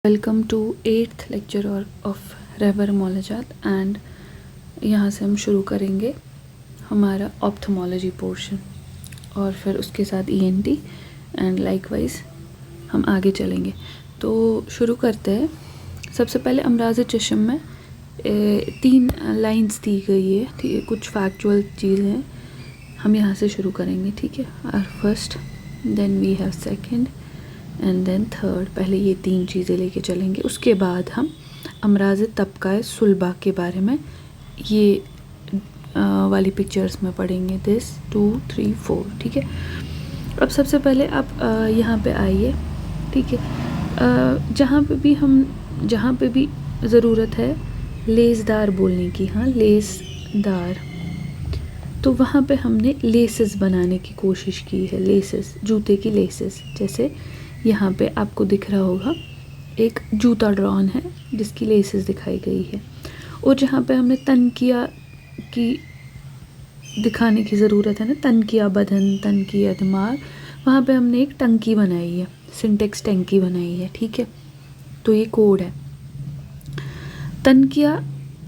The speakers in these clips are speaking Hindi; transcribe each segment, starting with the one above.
Welcome to 8th lecture of Rahbar Maulajat and यहाँ से हम शुरू करेंगे हमारा ऑप्थोमोलॉजी पोर्शन और फिर उसके साथ ईएनटी एंड लाइकवाइज हम आगे चलेंगे। तो शुरू करते हैं। सबसे पहले अमराज़ चश्म में 3 लाइंस दी गई है, ठीक है, कुछ फैक्चुअल चीज़ें हैं, हम यहाँ से शुरू करेंगे, ठीक है। Are first, then we have second and then third. पहले ये 3 चीज़ें लेके चलेंगे, उसके बाद हम अमराज़ तबका सुलबा के बारे में ये वाली पिक्चर्स में पढ़ेंगे। 1 2 3 4, ठीक है। अब सबसे पहले आप यहाँ पे आइए, ठीक है। जहाँ पे भी ज़रूरत है लेसदार बोलने की, हाँ लेसदार, तो वहाँ पे हमने लेसेस बनाने की कोशिश की है। लेसेस, जूते की लेसेस, जैसे यहाँ पे आपको दिख रहा होगा एक जूता ड्रॉन है जिसकी लेसेस दिखाई गई है। और जहाँ पे हमने तनकिया की दिखाने की ज़रूरत है ना, तनकिया बदन, तनकिया दिमाग, वहाँ पे हमने एक टंकी बनाई है, सिंटेक्स टंकी बनाई है, ठीक है। तो ये कोड है तनकिया।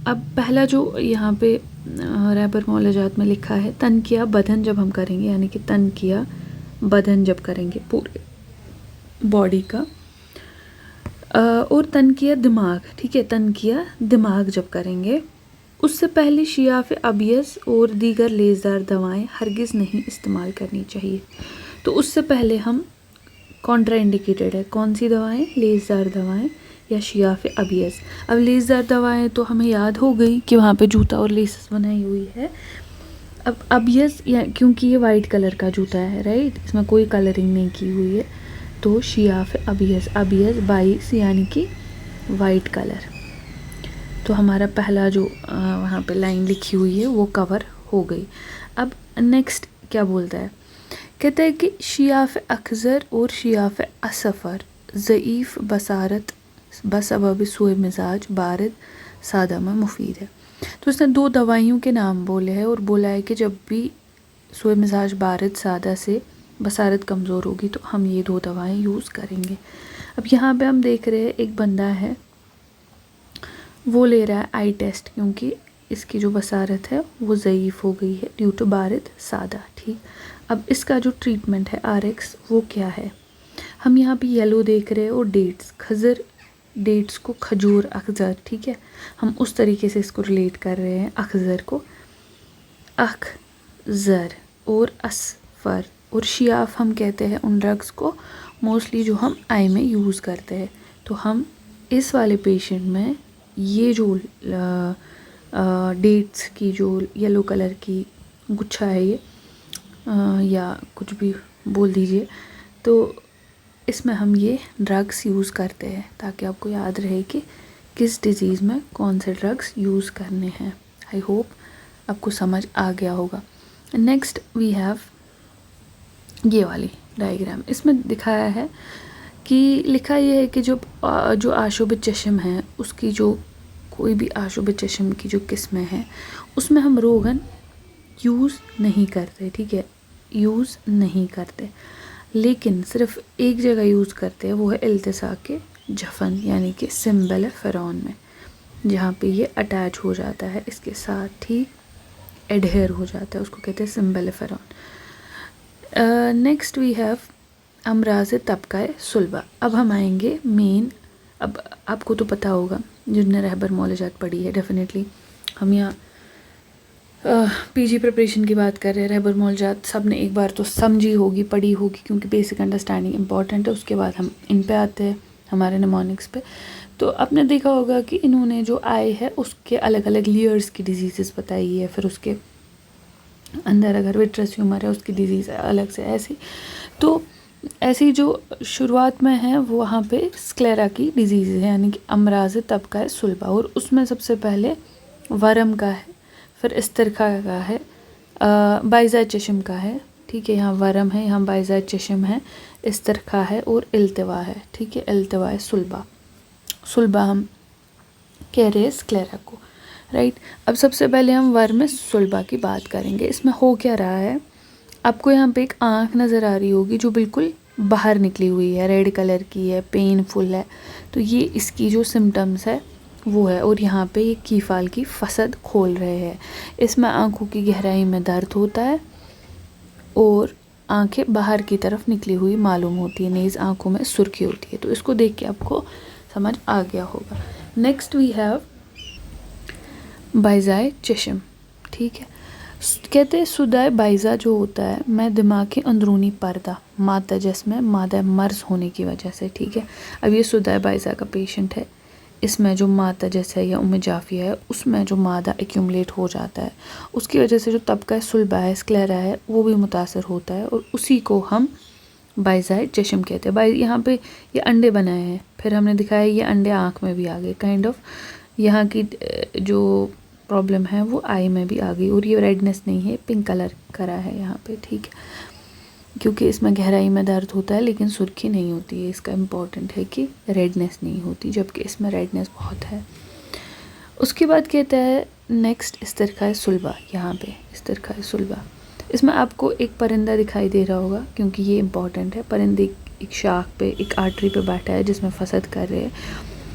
अब पहला जो यहाँ पे रहबर मौलाजात में लिखा है, तनकिया बदन जब हम करेंगे, यानी कि तनकिया बदन जब करेंगे पूरे बॉडी का, और तनकिया दिमाग, ठीक है, तनकिया दिमाग जब करेंगे, उससे पहले शियाफ अबियस और दीगर लेसदार दवाएं हरगिज़ नहीं इस्तेमाल करनी चाहिए। तो उससे पहले हम कॉन्ट्राइंडिकेटेड है, कौन सी दवाएं? लेसदार दवाएं या शियाफ अबियस। अब लेसदार दवाएं तो हमें याद हो गई कि वहाँ पे जूता और लेसेस बनाई हुई है। अब अबियस, या क्योंकि ये वाइट कलर का जूता है, राइट, इसमें कोई कलरिंग नहीं की हुई है, तो शियाफ अबियस, अबियस 22 यानी कि वाइट कलर। तो हमारा पहला जो वहाँ पे लाइन लिखी हुई है वो कवर हो गई। अब नेक्स्ट क्या बोलता है, कहता है कि शियाफ अखज़र और शियाफ असफ़र ज़ईफ़ बसारत बसबब सुए मिजाज बारिद सादा में मुफीद है। तो उसने 2 दवाइयों के नाम बोले हैं और बोला है कि जब भी सुए मिजाज बारिद सादा से बसारत कमज़ोर होगी तो हम ये 2 दवाएं यूज़ करेंगे। अब यहाँ पे हम देख रहे हैं एक बंदा है, वो ले रहा है आई टेस्ट, क्योंकि इसकी जो बसारत है वो ज़ईफ़ हो गई है ड्यू टू बारिद सादा, ठीक। अब इसका जो ट्रीटमेंट है RX वो क्या है, हम यहाँ पे येलो देख रहे हैं और डेट्स, खज़र, डेट्स को खजूर अखज़र, ठीक है, हम उस तरीके से इसको रिलेट कर रहे हैं, अखज़र को अखज़र और असफ़र। और शियाफ हम कहते हैं उन ड्रग्स को मोस्टली जो हम आई में यूज़ करते हैं। तो हम इस वाले पेशेंट में ये जो डेट्स की जो येलो कलर की गुच्छा है ये, या कुछ भी बोल दीजिए, तो इसमें हम ये ड्रग्स यूज़ करते हैं ताकि आपको याद रहे कि किस डिज़ीज़ में कौन से ड्रग्स यूज़ करने हैं। आई होप आपको समझ आ गया होगा। नेक्स्ट वी हैव ये वाली डायग्राम, इसमें दिखाया है कि लिखा ये है कि जो आशुब चश्म है, उसकी जो कोई भी आशुब चश्म की जो किस्में हैं उसमें हम रोगन यूज़ नहीं करते, ठीक है, यूज़ नहीं करते, लेकिन सिर्फ एक जगह यूज़ करते हैं, वो है इल्तिसा के जफन यानी कि सिंबल फ़िरौन में, जहाँ पे ये अटैच हो जाता है इसके साथ, ठीक, एडहेयर हो जाता है, उसको कहते हैं सिंबल फ़िरौन। नेक्स्ट वी हैव अमराज़ तबका सुलबा। अब हम आएंगे मेन, अब आपको तो पता होगा जिनने रहबर मौलाजात पढ़ी है, डेफिनेटली हम यहाँ PG प्रिपरेशन की बात कर रहे हैं। रहबर मौलाजात सब ने एक बार तो समझी होगी, पढ़ी होगी, क्योंकि बेसिक अंडरस्टैंडिंग इंपॉर्टेंट है। उसके बाद हम इन पे आते हैं, हमारे निमोनिक्स पे। तो आपने देखा होगा कि इन्होंने जो आई है उसके अलग अलग लेयर्स की डिजीज़ बताई है, फिर उसके अंदर अगर विट्रस ट्यूमर है उसकी डिज़ीज़ अलग से, ऐसी। तो ऐसी जो शुरुआत में है वो वहाँ पे स्क्लेरा की डिज़ीज़ है, यानी कि अमराज़ तबका सुलबा, और उसमें सबसे पहले वरम का है, फिर इस्तरखा का है, बाइज़ा चश्म का है, ठीक है, यहाँ वरम है, यहाँ बाइज़ा चश्म है, इस्तरखा है और इल्तिवा है, ठीक है, इल्तिवा सुलबा, सुलबा हम कह रहे हैं स्क्लेरा को, राइट। अब सबसे पहले हम वर्म सुलबा की बात करेंगे। इसमें हो क्या रहा है, आपको यहाँ पे एक आँख नज़र आ रही होगी जो बिल्कुल बाहर निकली हुई है, रेड कलर की है, पेनफुल है, तो ये इसकी जो सिम्टम्स है वो है। और यहाँ पे ये कीफाल की फसद खोल रहे हैं। इसमें आँखों की गहराई में दर्द होता है और आंखें बाहर की तरफ निकली हुई मालूम होती है, नेज़ आँखों में सुर्खी होती है। तो इसको देख के आपको समझ आ गया होगा। नेक्स्ट वी हैव बाइज़ाए चश्म, ठीक है। कहते हैं सुदाय बाइज़ा जो होता है मैं दिमाग के अंदरूनी पर्दा मादा जिसमें मादा मर्ज होने की वजह से, ठीक है। अब ये सुदाय बाइज़ा का पेशेंट है, इसमें जो मादा जैसा है या उम्मे जाफिया है उसमें जो मादा एक्यूमुलेट हो जाता है, उसकी वजह से जो तबका सुलबा है, स्क्लेरा है, वो भी मुतासर होता है और उसी को हम बाइज़ाए चश्म कहते हैं। यहाँ पे ये अंडे बनाए हैं, फिर हमने दिखाया ये अंडे आँख में भी आ गए, काइंड ऑफ यहाँ की जो प्रॉब्लम है वो आई में भी आ गई। और ये रेडनेस नहीं है, पिंक कलर करा है यहाँ पे, ठीक है, क्योंकि इसमें गहराई में दर्द होता है लेकिन सुर्खी नहीं होती है। इसका इम्पॉर्टेंट है कि रेडनेस नहीं होती, जबकि इसमें रेडनेस बहुत है। उसके बाद कहता है नेक्स्ट इस्तिरखाए सुलबा, यहाँ पे इस्तिरखाए सुलबा, इसमें आपको एक परिंदा दिखाई दे रहा होगा क्योंकि ये इम्पॉर्टेंट है। परिंदे एक शाख पे, एक आर्टरी पे बैठा है जिसमें फसद कर रहे हैं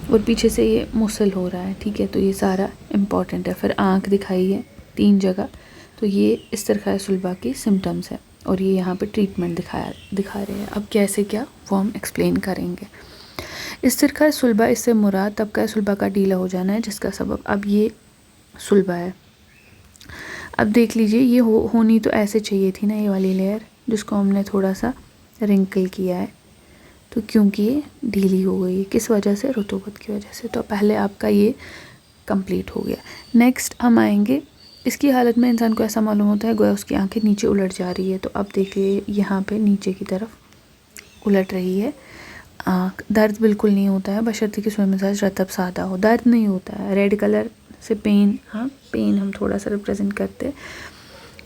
और पीछे से ये मुसल हो रहा है, ठीक है, तो ये सारा इम्पॉर्टेंट है। फिर आँख दिखाई है 3 जगह, तो ये इस्तिरखाए सुलबा की सिम्टम्स है और ये यहाँ पे ट्रीटमेंट दिखा रहे हैं। अब कैसे क्या वो हम एक्सप्लेन करेंगे। इस्तिरखाए सुलबा, इससे मुराद तबका सुलबा का ढीला हो जाना है जिसका सबब अब ये सुलबा है। अब देख लीजिए ये होनी तो ऐसे चाहिए थी ना, ये वाली लेयर जिसको हमने थोड़ा सा रिंकल किया है, तो क्योंकि ये ढीली हो गई है, किस वजह से, रुतूबत की वजह से। तो पहले आपका ये कंप्लीट हो गया। नेक्स्ट हम आएंगे, इसकी हालत में इंसान को ऐसा मालूम होता है गोया उसकी आंखें नीचे उलट जा रही है। तो अब देखिए यहाँ पे नीचे की तरफ उलट रही है आँख। दर्द बिल्कुल नहीं होता है बशर्ते कि सूए मिजाज रतब सादा हो, दर्द नहीं होता है। रेड कलर से पेन, हाँ पेन हम थोड़ा सा रिप्रेजेंट करते हैं।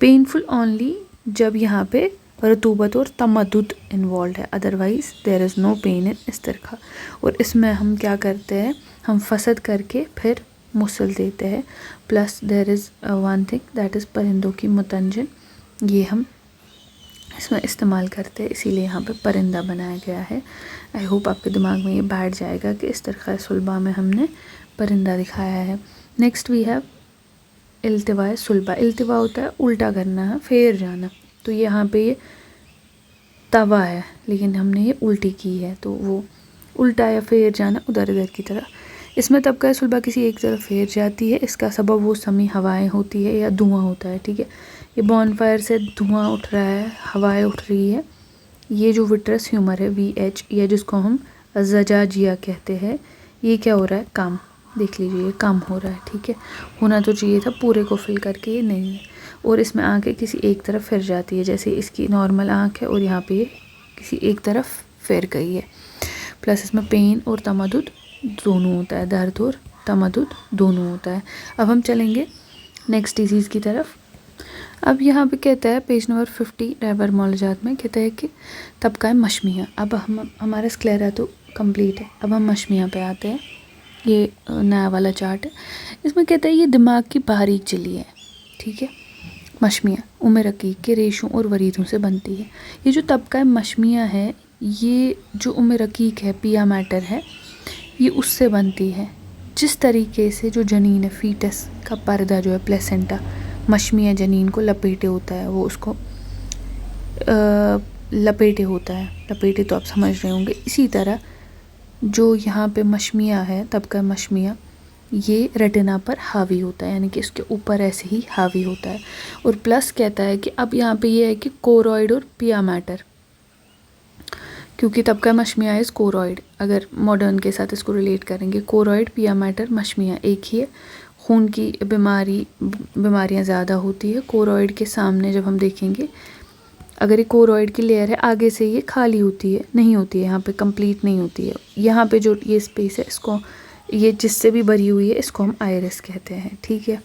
पेनफुल ओनली जब यहाँ पे रतूबत और तमद्दुद इन्वॉल्व है, otherwise there is no pain in इस्तिरखा। और इसमें हम क्या करते हैं, हम फसद करके फिर मुसल देते हैं। Plus there is one thing that is परिंदों की मुतंजन, ये हम इसमें इस्तेमाल करते हैं, इसीलिए यहाँ पे परिंदा बनाया गया है। आई होप आपके दिमाग में ये बैठ जाएगा कि इस्तिरखाए सुलबा में हमने परिंदा दिखाया है। नेक्स्ट वी हैव इल्तिवाए सुलबा। इल्तिवा होता है उल्टा करना है, फेर जाना। तो यहाँ पे ये तवा है लेकिन हमने ये उल्टी की है, तो वो उल्टा या फेर जाना उधर इधर की तरह। इसमें तबका सुलबा किसी एक तरफ फेर जाती है, इसका सबब वो समी हवाएं होती है या धुआं होता है, ठीक है। ये बॉनफायर से धुआं उठ रहा है, हवाएं उठ रही है। ये जो विट्रस ह्यूमर है VH, या जिसको हम ज़जाजिया कहते हैं, ये क्या हो रहा है, कम, देख लीजिए ये कम हो रहा है, ठीक है। होना तो चाहिए था पूरे को फिल करके, ये नहीं है। और इसमें आंखें किसी एक तरफ फिर जाती है, जैसे इसकी नॉर्मल आंख है और यहाँ पे किसी एक तरफ फिर गई है। प्लस इसमें पेन और तमद्दुद दोनों होता है, दर्द और तमद्दुद दोनों होता है। अब हम चलेंगे नेक्स्ट डिजीज़ की तरफ। अब यहाँ पे कहता है पेज नंबर 50 रैबर मौलजात में कहता है कि तबका मशमिया। अब हमारा स्क्लेरा तो कंप्लीट है, अब हम मशमिया पे आते हैं। ये नया वाला चार्ट है, इसमें कहता है ये दिमाग की बारीक झिल्ली है, ठीक है। मशमिया उम्र रकीक के रेशों और वरीदों से बनती है। ये जो तबका मशमिया है, ये जो उम्र रकीक है, पिया मैटर है, ये उससे बनती है। जिस तरीके से जो जनीन है, फीटस का पर्दा जो है प्लेसेंटा, मशमिया जनीन को लपेटे होता है, वो उसको लपेटे होता है, लपेटे तो आप समझ रहे होंगे। इसी तरह जो यहाँ पे मशमिया है, तबका मशमिया, ये रेटिना पर हावी होता है, यानी कि इसके ऊपर ऐसे ही हावी होता है। और प्लस कहता है कि अब यहाँ पे ये है कि कोरॉइड और पिया मैटर, क्योंकि तबका मशमिया इज़ कोरॉइड, अगर मॉडर्न के साथ इसको रिलेट करेंगे, कोरॉइड पिया मैटर मशमिया एक ही है। खून की बीमारियाँ ज़्यादा होती है कोरॉइड के सामने। जब हम देखेंगे अगर ये कोरॉइड की लेयर है, आगे से ये खाली होती है, नहीं होती है, यहाँ पे कंप्लीट नहीं होती है। यहाँ पे जो ये स्पेस है, इसको ये जिससे भी भरी हुई है, इसको हम आइरिस कहते हैं, ठीक है।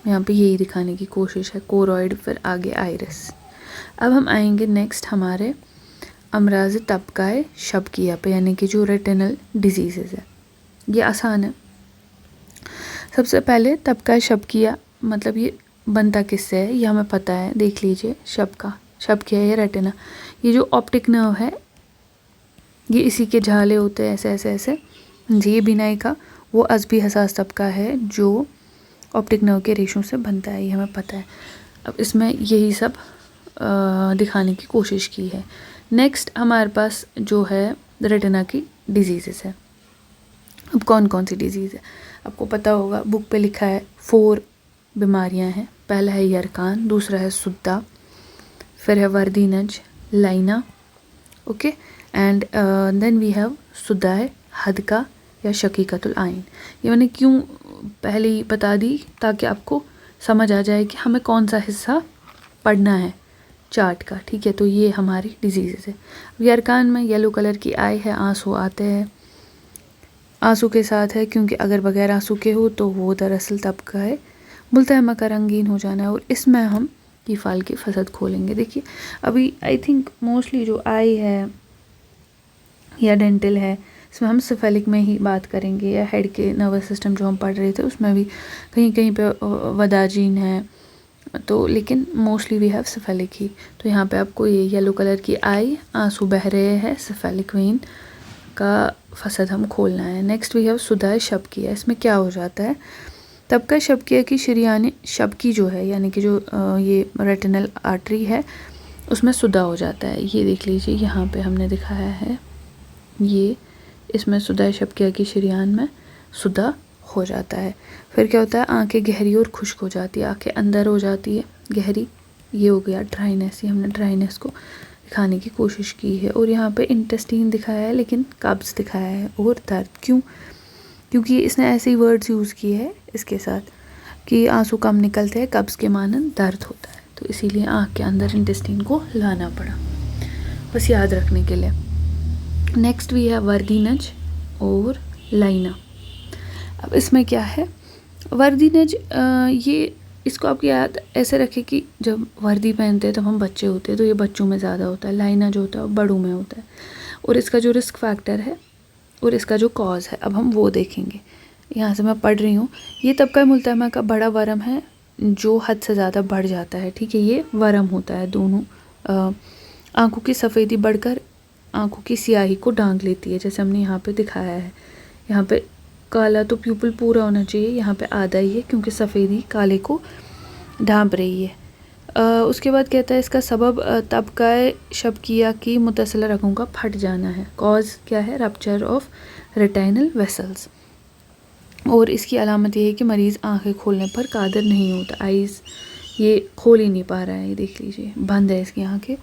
यहाँ पे यही दिखाने की कोशिश है, कोरॉइड फिर आगे आइरिस। अब हम आएंगे नेक्स्ट हमारे अमराज तबकाए शबकिया पे, यानी कि जो रेटिनल डिजीज़ है। ये आसान है। सबसे पहले तबकाए शबकिया, मतलब ये बनता किससे है, ये हमें पता है, देख लीजिए। शबकिया या रेटिना, ये जो ऑप्टिक नर्व है ये इसी के झाले होते हैं ऐसे ऐसे ऐसे। ये बिनाई का वो अज़्बी हसास तबका है जो ऑप्टिक नर्व के रेशों से बनता है, ये हमें पता है। अब इसमें यही सब दिखाने की कोशिश की है। नेक्स्ट हमारे पास जो है रेटिना की डिजीज़ है। अब कौन कौन सी डिजीज़ है आपको पता होगा, बुक पे लिखा है 4 बीमारियां हैं। पहला है यरकान, दूसरा है सुद्दा, फिर है वर्दीनज, लाइना, okay, and then we have सुदाय, हदका या शकीकतुल आइन। ये मैंने क्यों पहले ही बता दी ताकि आपको समझ आ जाए कि हमें कौन सा हिस्सा पढ़ना है चार्ट का, ठीक है। तो ये हमारी डिजीज़ है। यरकान में येलो कलर की आई है, आंसू आते हैं, आंसू के साथ है क्योंकि अगर बगैर आंसू के हो तो वो दरअसल तबका है मुल्तहमा का रंगीन हो जाना है। और इसमें हम कीफाल की फसद खोलेंगे। देखिए अभी आई थिंक मोस्टली जो आई है या डेंटल है इसमें हम सिफेलिक में ही बात करेंगे, या हेड के नर्वस सिस्टम जो हम पढ़ रहे थे उसमें भी कहीं कहीं पे वदाजीन है, तो लेकिन मोस्टली वी हैव सिफेलिक ही। तो यहाँ पे आपको ये येलो कलर की आई, आंसू बह रहे हैं, सिफेलिक वेन का फसद हम खोलना है। नेक्स्ट वी हैव सुदाय शबकिया। इसमें क्या हो जाता है, तबका शबकिया की शरियानी शबकी जो है यानी कि जो ये रेटिनल आर्टरी है उसमें सुदा हो जाता है। ये देख लीजिए यहाँ पे हमने दिखाया है, ये इसमें सुदाय शबकिया की शरियान में सुदा हो जाता है। फिर क्या होता है, आंखें गहरी और खुश्क हो जाती है, आंखें अंदर हो जाती है गहरी। ये हो गया ड्राइनेस, ये हमने ड्राइनेस को दिखाने की कोशिश की है। और यहाँ पे इंटेस्टीन दिखाया है लेकिन कब्ज़ दिखाया है और दर्द। क्यों? क्योंकि इसने ऐसे ही वर्ड्स यूज़ किए हैं इसके साथ कि आंसू कम निकलते हैं, कब्ज़ के मानन दर्द होता है, तो इसीलिए आँख के अंदर इंटेस्टीन को लाना पड़ा, बस याद रखने के लिए। नेक्स्ट वी है वर्दीनज और लाइना। अब इसमें क्या है, वर्दीनज ये इसको आपकी याद ऐसे रखें कि जब वर्दी पहनते हैं तब हम बच्चे होते हैं तो ये बच्चों में ज़्यादा होता है, लाइना जो होता है वो बड़ों में होता है। और इसका जो रिस्क फैक्टर है और इसका जो कॉज है अब हम वो देखेंगे। यहाँ से मैं पढ़ रही हूँ, ये तबका मुल्तहमा का बड़ा वरम है जो हद से ज़्यादा बढ़ जाता है, ठीक है। ये वरम होता है, दोनों आँखों की सफ़ेदी बढ़कर आँखों की स्याही को ढांक लेती है, जैसे हमने यहाँ पे दिखाया है। यहाँ पे काला तो प्यूपल पूरा होना चाहिए, यहाँ पे आधा ही है क्योंकि सफ़ेदी काले को ढांप रही है। उसके बाद कहता है इसका सबब तबकाए शबकिया की मुतसिला रगों का फट जाना है। कॉज क्या है, रप्चर ऑफ रेटाइनल वेसल्स। और इसकी अलामत ये है कि मरीज़ आंखें खोलने पर कादिर नहीं होता, आइज़ ये खोल ही नहीं पा रहा है, ये देख लीजिए बंद है इसकी आंखें।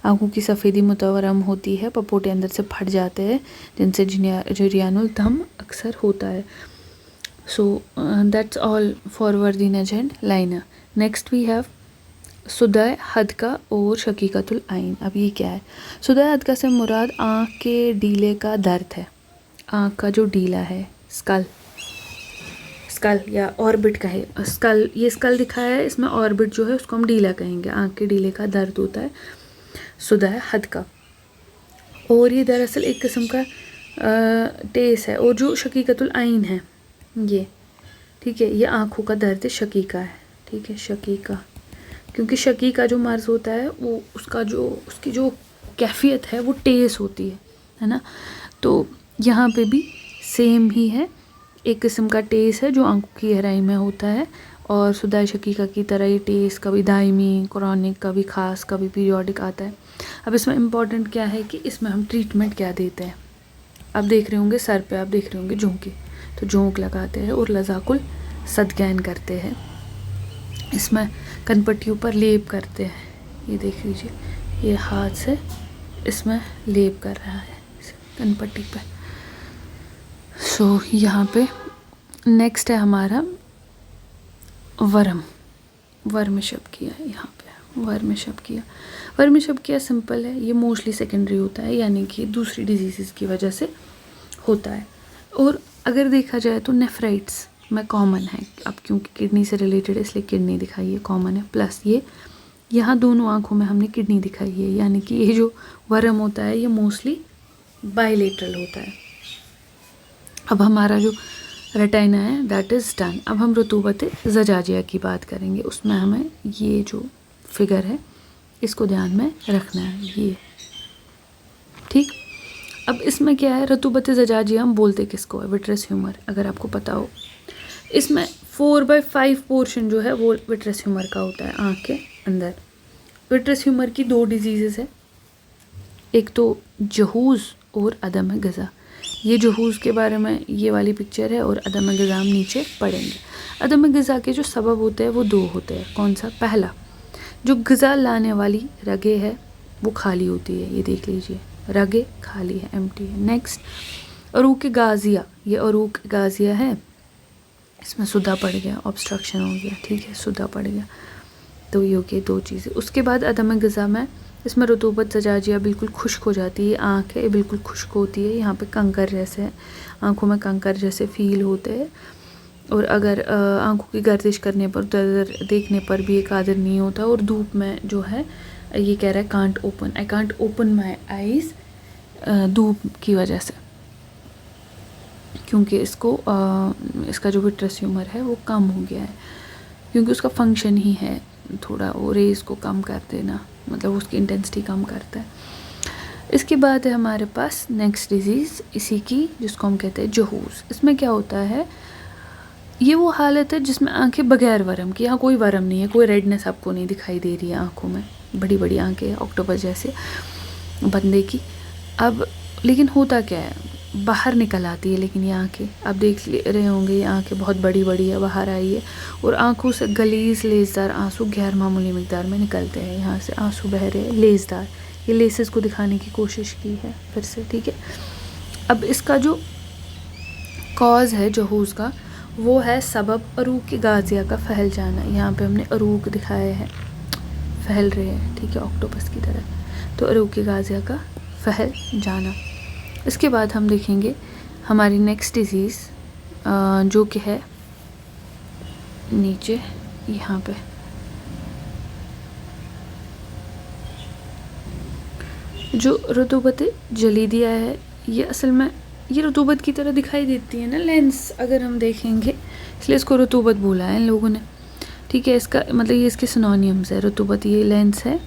आँखों की सफ़ेदी मुतवरम होती है, पपोटे अंदर से फट जाते हैं जिनसे जरियानुल दम अक्सर होता है। सो दैट्स ऑल फॉर वर्दीनज एंड लाइना। नेक्स्ट वी हैव सुदाय, हदका और शकीकतुल आइन। अब ये क्या है, सुदाय हदका से मुराद आँख के डीले का दर्द है। आँख का जो डीला है, स्कल या ऑर्बिट का है, स्कल, ये स्कल दिखाया है, इसमें ऑर्बिट जो है उसको हम डीला कहेंगे। आँख के डीले का दर्द होता है सुदाय हदका। और ये दरअसल एक किस्म का टेस है। और जो शकीकतुल आइन है ये, ठीक है, ये आँखों का दर्द शकीका है, ठीक है, शकीका। क्योंकि शकीका जो मर्ज़ होता है वो उसकी जो कैफियत है वो टेस होती है ना। तो यहाँ पे भी सेम ही है, एक किस्म का टेस है जो आँखों की गहराई में होता है। और सुदाय शकीका की तरह ये टेस कभी दायमी, क्रॉनिक, कभी ख़ास, कभी पीरियोडिक आता है। अब इसमें इम्पॉर्टेंट क्या है कि इसमें हम ट्रीटमेंट क्या देते हैं। आप देख रहे होंगे सर पे, आप देख रहे होंगे झोंके, तो झोंक लगाते हैं और लजाकुल सदगैन करते हैं। इसमें कनपट्टियों पर लेप करते हैं, ये देख लीजिए, ये हाथ से इसमें लेप कर रहा है कनपट्टी पे। सो यहाँ पे नेक्स्ट है हमारा वर्म शबकिया। यहाँ पे वर्म शबकिया सिंपल है, ये मोस्टली सेकेंडरी होता है, यानी कि दूसरी डिजीज़ की वजह से होता है। और अगर देखा जाए तो नेफ्राइट्स में कॉमन है, अब क्योंकि किडनी से रिलेटेड है इसलिए किडनी दिखाई है, कॉमन है। प्लस ये यहाँ दोनों आँखों में हमने किडनी दिखाई है, यानी कि ये जो वर्म होता है ये मोस्टली बायलेटरल होता है। अब हमारा जो रेटाइना है दैट इज़ डन। अब हम रुतूबत ज़जाजिया की बात करेंगे, उसमें हमें ये जो फिगर है इसको ध्यान में रखना है, ये ठीक। अब इसमें क्या है, रतूबत ज़जाजिया हम बोलते किसको है, विट्रस ह्यूमर, अगर आपको पता हो। इसमें 4/5 पोर्शन जो है वो विट्रस ह्यूमर का होता है आँख के अंदर। विट्रस ह्यूमर की 2 डिजीज़ है, एक तो जहूज़ और अदम ग़िज़ा। ये जहूज़ के बारे में ये वाली पिक्चर है और अदम ग़िज़ा हम नीचे पढ़ेंगे। अदम ग़िज़ा के जो सबब होते हैं वो 2 होते हैं। कौन सा? पहला, जो ग़िज़ा लाने वाली रगे है वो खाली होती है, ये देख लीजिए, रगे खाली है, एम्प्टी है। नेक्स्ट, अरूक गाज़िया, ये अरूक गाज़िया है, इसमें सुदा पड़ गया, ऑब्स्ट्रक्शन हो गया, ठीक है, सुदा पड़ गया। तो ये हो गई 2 चीज़ें। उसके बाद अदम ग़िज़ा में इसमें रतूबत ज़जाजिया बिल्कुल खुश्क हो जाती है, आँख है बिल्कुल खुश्क होती है, यहाँ पे कंकर जैसे आँखों में कंकर जैसे फील होते हैं। और अगर आँखों की गर्दिश करने पर, दर देखने पर भी ये कादिर नहीं होता। और धूप में जो है ये कह रहा है can't open, I can't open my eyes, धूप की वजह से, क्योंकि इसका जो विट्रस ह्यूमर है वो कम हो गया है, क्योंकि उसका फंक्शन ही है थोड़ा वो रेज़ को कम कर देना, मतलब उसकी इंटेंसिटी कम करता है। इसके बाद है हमारे पास नेक्स्ट डिजीज़ इसी की, जिसको हम कहते हैं जहूज़। इसमें क्या होता है, ये वो हालत है जिसमें आंखें बगैर वरम की, यहाँ कोई वरम नहीं है, कोई रेडनेस आपको नहीं दिखाई दे रही है आँखों में, बड़ी बड़ी आंखें ऑक्टोपस जैसे बंदे की। अब लेकिन होता क्या है, बाहर निकल आती है, लेकिन ये आंखें आप देख रहे होंगे, ये आंखें बहुत बड़ी बड़ी है, बाहर आई है, और आंखों से गलीज लेसदार आंसू गैर मामूली मिकदार में निकलते हैं, यहाँ से आंसू बह रहे हैं लेसदार। ये लेसेस को दिखाने की कोशिश की है फिर से, ठीक है। अब इसका जो कॉज है जहूज़ का, वो है सबब अरूक गाज़िया का फैल जाना। यहाँ पे हमने अरूक दिखाया है, फैल रहे हैं, ठीक है, ऑक्टोपस की तरह। तो अरूक गाज़िया का फैल जाना। इसके बाद हम देखेंगे हमारी नेक्स्ट डिजीज़ जो कि है नीचे यहाँ पे, जो रतूबत जलीदिया है। ये असल में ये रतूबत की तरह दिखाई देती है ना लेंस, अगर हम देखेंगे, इसलिए इसको रतूबत बोला है इन लोगों ने, ठीक है। इसका मतलब ये इसके सिनोनिम्स है। रतूबत ये लेंस है,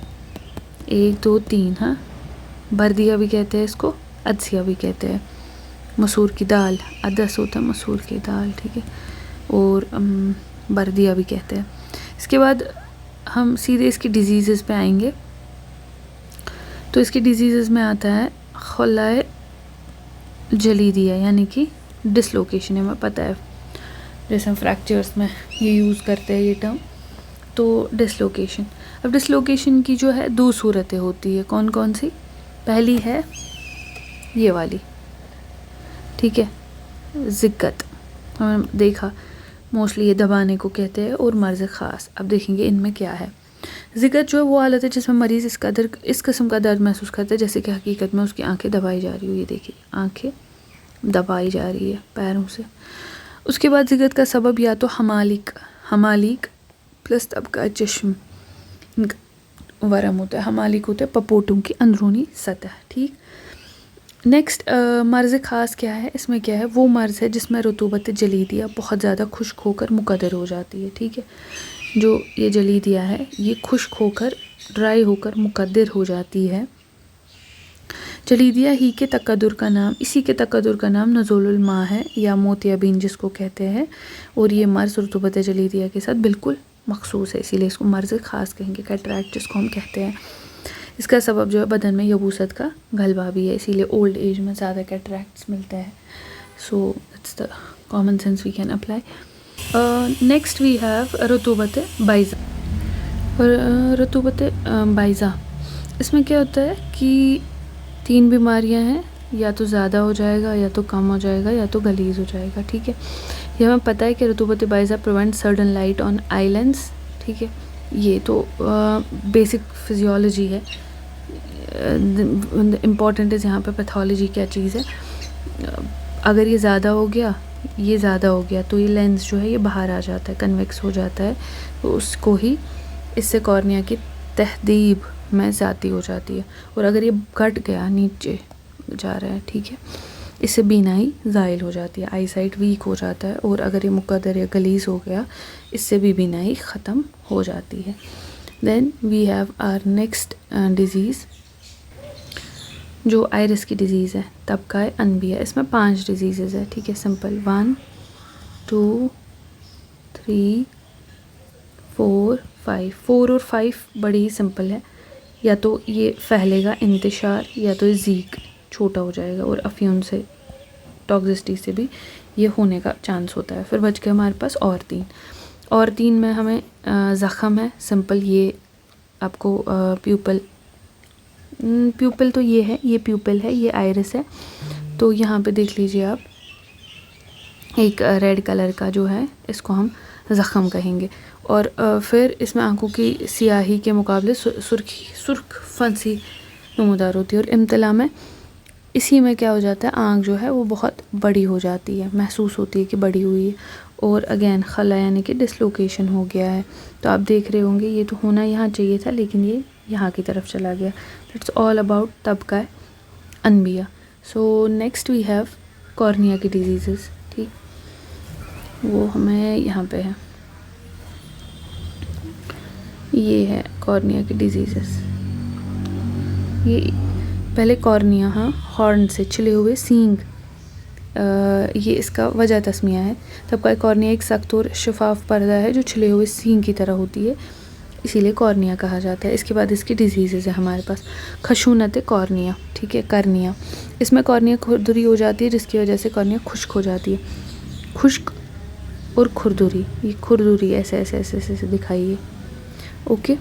1 2 3, हाँ। बर्दिया भी कहते हैं इसको, अदसिया भी कहते हैं। मसूर की दाल, अदस होता है मसूर की दाल, ठीक है, और बर्दिया भी कहते हैं। इसके बाद हम सीधे इसकी डिजीज़ पे आएंगे। तो इसकी डिजीज़ में आता है खलाए जलीदिया, यानी कि डिसलोकेशन, हमें पता है, जैसे हम फ्रैक्चर्स में ये यूज़ करते हैं ये टर्म, तो डिसलोकेशन। अब डिसलोकेशन की जो है 2 सूरतें होती है, कौन कौन सी? पहली है ये वाली, ठीक है, ज़िक्कत, हमने देखा मोस्टली ये दबाने को कहते हैं, और मर्ज़ ख़ास। अब देखेंगे इनमें क्या है। ज़िक्कत जो है वो हालत है जिसमें मरीज़ इस किस्म का दर्द महसूस करता है जैसे कि हकीकत में उसकी आंखें दबाई जा रही हो। ये देखिए, आंखें दबाई जा रही है पैरों से। उसके बाद ज़िक्कत का सबब या तो हमालिक प्लस तबका चश्म वरम होता है। हमालिक होता है पपोटों की अंदरूनी सतह, ठीक। नेक्स्ट मर्ज़ ख़ास क्या है, इसमें क्या है, वो मर्ज़ है जिसमें रतूबत जलीदिया बहुत ज़्यादा खुश्क होकर मुकद्दर हो जाती है, ठीक है। जो ये जलीदिया है ये खुश्क होकर, ड्राई होकर मुकद्दर हो जाती है। जलीदिया ही के तकद्दुर का नाम, इसी के तकद्दुर का नाम नज़ुलुल मा है, या मोतियाबिन जिसको कहते हैं। और ये मर्ज़ रतूबत जलीदिया के साथ बिल्कुल मखसूस है, इसीलिए इसको मर्ज़ ख़ास कहेंगे, कैटरैक्ट जिसको हम कहते हैं। इसका सबब जो है बदन में यबूसत का गलबा भी है, इसीलिए ओल्ड एज में ज़्यादा कैटरैक्ट्स मिलते हैं। So it's the common sense we can apply. Next we have रतूबत बाइज़ा। रतूबत बाइज़ा, इसमें क्या होता है कि 3 बीमारियां हैं, या तो ज़्यादा हो जाएगा, या तो कम हो जाएगा, या तो गलीज़ हो जाएगा, ठीक है। ये हमें पता है कि रतूबत बाइज़ा prevent sudden light on eye lens, ठीक है। ये तो बेसिक फिजियोलॉजी है। इम्पॉर्टेंट है यहाँ पे पैथोलॉजी क्या चीज़ है। अगर ये ज़्यादा हो गया, ये ज़्यादा हो गया, तो ये लेंस जो है ये बाहर आ जाता है, कन्वेक्स हो जाता है, तो उसको ही, इससे कॉर्निया की तहदीब में ज़्यादा हो जाती है। और अगर ये घट गया, नीचे जा रहा है, ठीक है, इससे बीनाई ज़ाइल हो जाती है, आई साइट वीक हो जाता है। और अगर ये मुकद्दर या गलीज़ हो गया, इससे भी बीनाई ख़त्म हो जाती है। Then we have our next disease जो आयरिस की डिज़ीज़ है तब का है अनबिया। इसमें 5 डिजीज़ है, ठीक है, सिंपल 1 2 3 4 5। 4 और 5 बड़ी ही सिंपल है, या तो ये फैलेगा इंतशार या तो ज़ीक छोटा हो जाएगा, और अफ्यून से टॉक्सिसिटी से भी ये होने का चांस होता है। फिर बच गए हमारे पास और तीन में हमें ज़ख़म है, सिंपल, ये आपको प्यूपल तो ये है, ये प्यूपल है, ये आइरिस है। तो यहाँ पे देख लीजिए आप, एक रेड कलर का जो है इसको हम ज़ख़म कहेंगे। और फिर इसमें आंखों की सियाही के मुकाबले सुर्ख फंसी नमूदार होती है। और इम्तला में इसी में क्या हो जाता है, आँख जो है वो बहुत बड़ी हो जाती है, महसूस होती है कि बड़ी हुई है। और अगेन खला यानी कि डिसलोकेशन हो गया है। तो आप देख रहे होंगे ये तो होना यहाँ चाहिए था, लेकिन ये यहाँ की तरफ चला गया। दैट्स ऑल अबाउट तबका अनबिया। So next we have cornea की डिजीज़, ठीक, वो हमें यहाँ पे है, ये है कॉर्निया की डिजीज़। ये पहले कॉर्निया, हाँ, हॉर्न से छिले हुए सींग, ये इसका वजह तस्मिया है। तबका कॉर्निया एक सख्त और शफाफ पर्दा है जो छिले हुए सींग की तरह होती है, इसीलिए कॉर्निया कहा जाता है। इसके बाद इसकी डिजीज़ है हमारे पास खशूनत कॉर्निया, ठीक है, कर्निया। इसमें कॉर्निया खुरदुरी हो जाती है, जिसकी वजह से कॉर्निया खुश्क हो जाती है। खुश्क और खुरदुरी, ये खुरदुरी ऐसे ऐसे ऐसे ऐसे, ऐसे दिखाइए। ओके,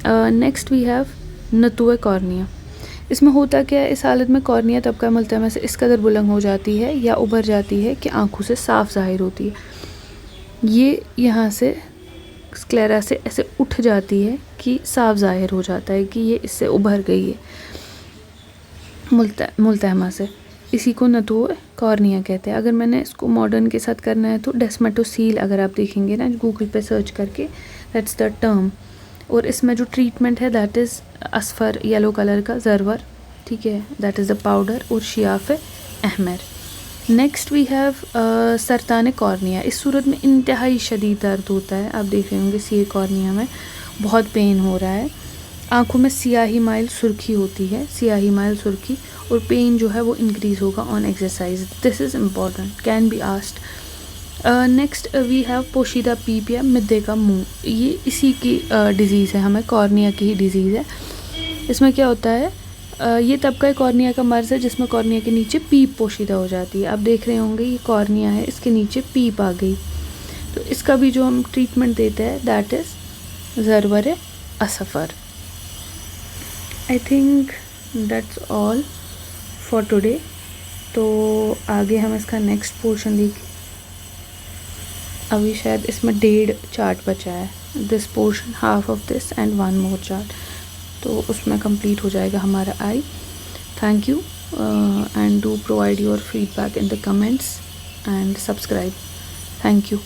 नेक्स्ट वी हैव नतुए कॉर्निया। इसमें होता क्या है, इस हालत में कॉर्निया तबका मुल्तमस से इस कदर बुलंद हो जाती है या उभर जाती है कि आंखों से साफ ज़ाहिर होती है। ये यहाँ से स्क्लेरा से ऐसे उठ जाती है कि साफ ज़ाहिर हो जाता है कि ये इससे उभर गई है मुल्तहमा से। इसी को नतुए कॉर्निया कहते हैं। अगर मैंने इसको मॉडर्न के साथ करना है तो डेस्मेटोसील, अगर आप देखेंगे ना गूगल पे सर्च करके, दैट्स द टर्म। और इसमें जो ट्रीटमेंट है दैट इज़ असफर येलो कलर का ज़रवर, ठीक है, दैट इज़ द पाउडर, और शियाफ अहमर। नेक्स्ट वी हैव सरतान कॉर्निया। इस सूरत में इंतहाई शदीद दर्द होता है। आप देख रहे होंगे सी कॉर्निया में बहुत पेन हो रहा है। आँखों में सियाही माइल सुर्खी होती है, सियाही माइल सुर्खी, और पेन जो है वो इंक्रीज़ होगा on exercise. This is important, can be asked. Next we have पोशीदा पीप या मिद्दे का मुंह। ये इसी की डिज़ीज़ है, हमें कॉर्निया की ही डिज़ीज़ है। इसमें क्या होता है, ये तबका कॉर्निया का मर्ज़ है जिसमें कॉर्निया के नीचे पीप पोशीदा हो जाती है। आप देख रहे होंगे ये कॉर्निया है, इसके नीचे पीप आ गई। तो इसका भी जो हम ट्रीटमेंट देते हैं दैट इज़ ज़रवर असफ़र। I think that's all for today. तो आगे हम इसका नेक्स्ट पोर्शन देखें। अभी शायद इसमें 1.5 चार्ट बचा है, this portion, half of this and 1 more chart, तो उसमें कंप्लीट हो जाएगा हमारा eye. Thank you and do provide your feedback in the comments and subscribe. Thank you.